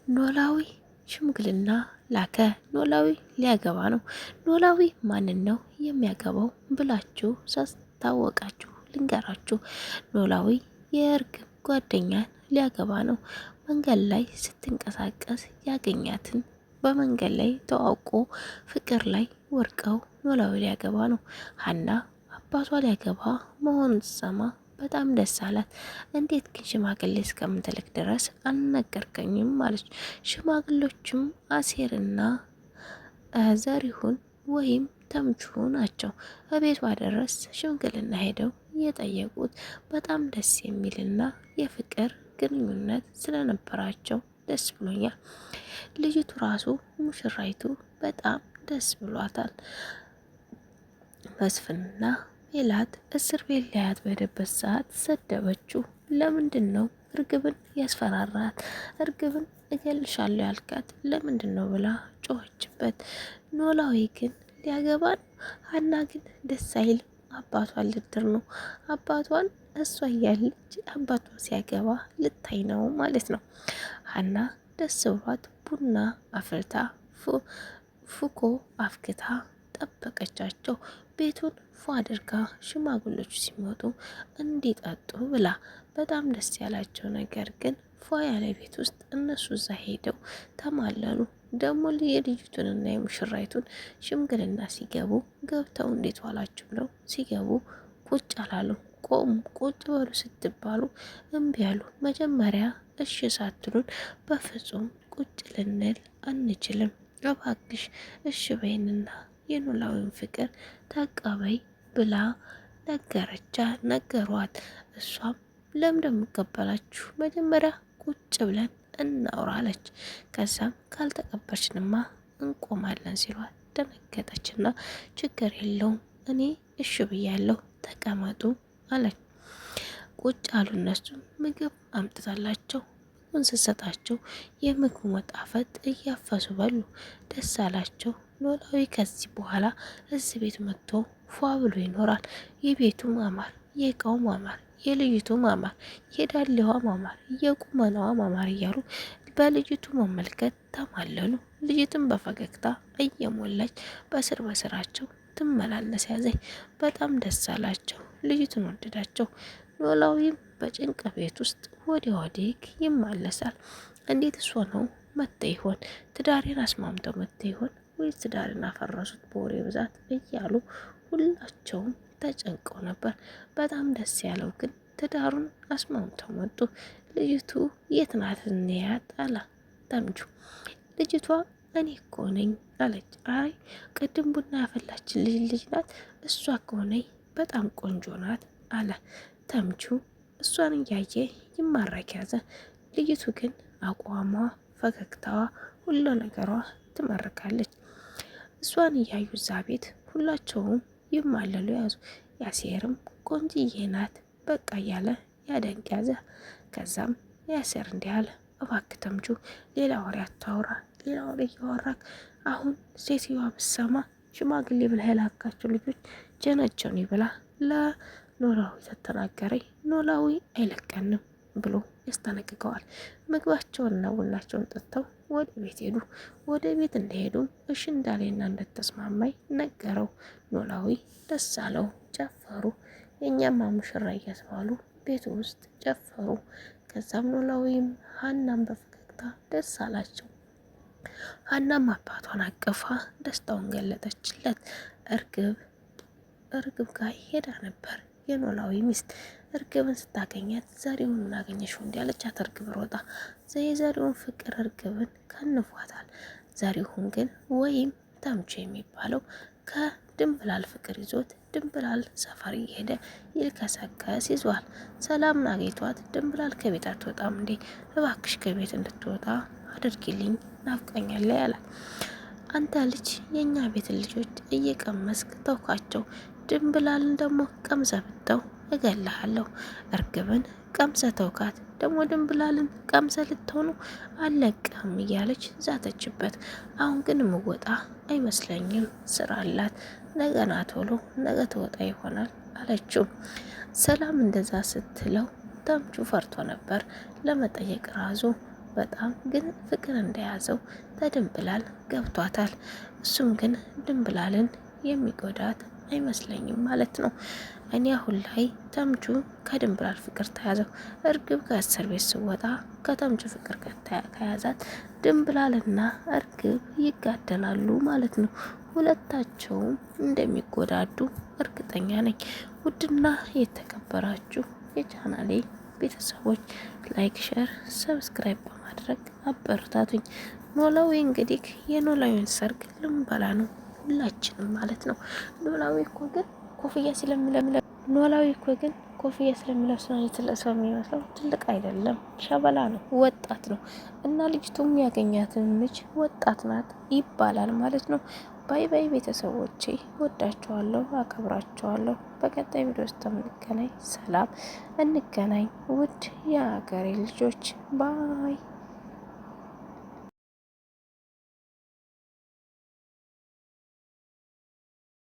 ኖላዊ ሽምግልና ላከ። ኖላዊ ሊያገባ ነው። ኖላዊ ማንን ነው የሚያገባው ብላችሁ ሳስታወቃችሁ ልንገራችሁ። ኖላዊ የእርግብ ጓደኛን ሊያገባ ነው። መንገድ ላይ ስትንቀሳቀስ ያገኛትን በመንገድ ላይ ተዋውቆ ፍቅር ላይ ወርቀው ኖላዊ ሊያገባ ነው። ሀና አባቷ ሊያገባ መሆኑን ስትሰማ በጣም ደስ አላት። እንዴት ግን ሽማግሌ እስከምትልክ ድረስ አልነገርከኝም አለች። ሽማግሌዎችም አሴርና ዘሪሁን ወይም ተምቹ ናቸው። በቤቷ ድረስ ሽምግልና ሄደው የጠየቁት በጣም ደስ የሚልና የፍቅር ግንኙነት ስለነበራቸው ደስ ብሎኛል። ልጅቱ ራሱ ሙሽራይቱ በጣም ደስ ብሏታል። መስፍንና ሜላት እስር ቤት ሊያያት በሄደበት ሰዓት ሰደበችው። ለምንድን ነው እርግብን ያስፈራራት? እርግብን እገልሻለሁ ያልካት ለምንድን ነው ብላ ጮኸችበት። ኖላዊ ግን ሊያገባን፣ ሀና ግን ደስ አይልም። አባቷን ልድር ነው። አባቷን እሷ እያለች አባቷ ሲያገባ ልታይ ነው ማለት ነው። ሀና ደስ ብሏት ቡና አፍልታ ፉኮ አፍክታ ጠበቀቻቸው። ቤቱን ፏ አድርጋ ሽማግሎቹ ሲመጡ እንዲጠጡ ብላ በጣም ደስ ያላቸው። ነገር ግን ፏ ያለ ቤት ውስጥ እነሱ እዛ ሄደው ተማለሉ። ደግሞ የልጅቱንና የሙሽራይቱን ሽምግልና ሲገቡ ገብተው እንዴት ዋላችሁ ብለው ሲገቡ ቁጭ አላሉ። ቆም ቁጭ በሉ ስትባሉ እምቢ አሉ። መጀመሪያ እሺ ሳትሉን በፍጹም ቁጭ ልንል አንችልም። እባክሽ እሺ በይንና የኖላዊን ፍቅር ተቀበይ ብላ ነገሯት። እሷም ለምን እንደምቀበላችሁ መጀመሪያ ቁጭ ብለን እናውራለች። ከዛም ካልተቀበልሽንማ እንቆማለን ሲሏት ደነገጠችና ችግር የለውም እኔ እሺ ብያለሁ ተቀመጡ አለች። ቁጭ አሉ። እነሱ ምግብ አምጥታላቸው ስትሰጣቸው የምግቡ መጣፈጥ እያፈሱ በሉ። ደስ አላቸው። ኖላዊ ከዚህ በኋላ እዚህ ቤት መጥቶ ፏ ብሎ ይኖራል። የቤቱ ማማር፣ የእቃው ማማር፣ የልጅቱ ማማር፣ የዳሌዋ ማማር፣ የቁመናዋ ማማር እያሉ በልጅቱ መመልከት ተማለሉ። ልጅቱን በፈገግታ እየሞላች በስር በስራቸው ትመላለስ ያዘኝ። በጣም ደስ አላቸው። ልጅቱን ወደዳቸው። ኖላዊም በጭንቅ ቤት ውስጥ ወዲያ ወዲህ ይመለሳል። እንዴት እሷ ነው መተ ይሆን? ትዳሬን አስማምተው መተ ይሆን ወይስ ትዳሬን አፈረሱት በወሬ ብዛት እያሉ ሁላቸውም ተጨንቀው ነበር። በጣም ደስ ያለው ግን ትዳሩን አስማምተው መጡ። ልጅቱ የት ናት እንያት አለ ተምቹ። ልጅቷ እኔ እኮ ነኝ አለች። አይ ቅድም ቡና ያፈላችን ልጅ ናት እሷ እኮ ነኝ፣ በጣም ቆንጆ ናት አለ ተምቹ። እሷን እያየ ይማረክ ያዘ። ልጅቱ ግን አቋሟ፣ ፈገግታዋ፣ ሁሉ ነገሯ ትመርካለች። እሷን እያዩ እዛ ቤት ሁላቸውም ይማለሉ ያዙ። ያሴርም ቆንጅዬ ናት በቃ እያለ ያደንቅ ያዘ። ከዛም ያሴር እንዲህ አለ፣ እባክህ ተምቹ ሌላ ወሬ አታውራ፣ ሌላ ወሬ እያወራክ አሁን ሴትዮዋ ብትሰማ ሽማግሌ ብለህ የላካቸው ልጆች ጀነጀኑ ብላ ለኖላዊ ተተናገረኝ። ኖላዊ አይለቀንም ብሎ ያስጠነቅቀዋል። ምግባቸውንና ቡናቸውን ጠጥተው ወደ ቤት ሄዱ። ወደ ቤት እንደሄዱ እሺ እንዳለና እንደተስማማኝ ነገረው። ኖላዊ ደስ አለው። ጨፈሩ። የእኛማ ሙሽራ እያስባሉ ቤቱ ውስጥ ጨፈሩ። ከዛም ኖላዊም ሀናም በፈገግታ ደስ አላቸው። ሀናም አባቷን አቀፋ ደስታውን ገለጠችለት። እርግብ ጋር ሄዳ ነበር የኖላዊ ሚስት። እርግብን ስታገኛት ዘሪሁን አገኘሽው እንዲያለቻት እርግብ ሮጣ የዘሪሁን ፍቅር እርግብን ከንፏታል። ዘሪሁን ግን ወይም ተምቹ የሚባለው ከድንብላል ፍቅር ይዞት ድንብላል ሰፈር እየሄደ ይልከሰከስ ይዟል። ሰላምን አግኝቷት ድንብላል ከቤት አትወጣም እንዴ? እባክሽ ከቤት እንድትወጣ አድርጊልኝ ናፍቀኛለሁ ያላት። አንተ ልጅ የኛ ቤት ልጆች እየቀመስክ ተውካቸው፣ ድንብላልን ደግሞ ቀምሰ ብተው እገልሃለሁ። እርግብን ቀምሰ ተውካት፣ ደግሞ ድንብላልን ቀምሰ ልትሆኑ አለቅህም እያለች ዛተችበት። አሁን ግን ምወጣ አይመስለኝም፣ ስራ አላት፣ ነገና ቶሎ ነገ ትወጣ ይሆናል አለችው። ሰላም እንደዛ ስትለው ተምቹ ፈርቶ ነበር ለመጠየቅ ራሱ በጣም ግን ፍቅር እንደያዘው ተድንብላል ገብቷታል። እሱም ግን ድንብላልን የሚጎዳት አይመስለኝም ማለት ነው። እኔ አሁን ላይ ተምቹ ከድንብላል ፍቅር ተያዘው። እርግብ ከእስር ቤት ስወጣ ከተምቹ ፍቅር ከያዛት ድንብላልና እርግብ ይጋደላሉ ማለት ነው። ሁለታቸውም እንደሚጎዳዱ እርግጠኛ ነኝ። ውድና የተከበራችሁ የቻናሌ ቤተሰቦች ላይክ፣ ሸር፣ ሰብስክራይብ በማድረግ አበረታቱኝ። ኖላዊ እንግዲህ የኖላዊን ሰርግ ልንበላ ነው ሁላችንም ማለት ነው። ኖላዊ እኮ ግን ኮፍያ ስለሚለብስ ነው ትልቅ የሚመስለው። ትልቅ አይደለም፣ ሸበላ ነው፣ ወጣት ነው። እና ልጅቱም ያገኛትን ልጅ ወጣት ናት ይባላል ማለት ነው። ባይ ባይ ቤተሰቦቼ፣ ወዳቸዋለሁ፣ አከብራቸዋለሁ። በቀጣይ ቪዲዮ ውስጥ እንገናኝ። ሰላም እንገናኝ ውድ የሀገሬ ልጆች ባይ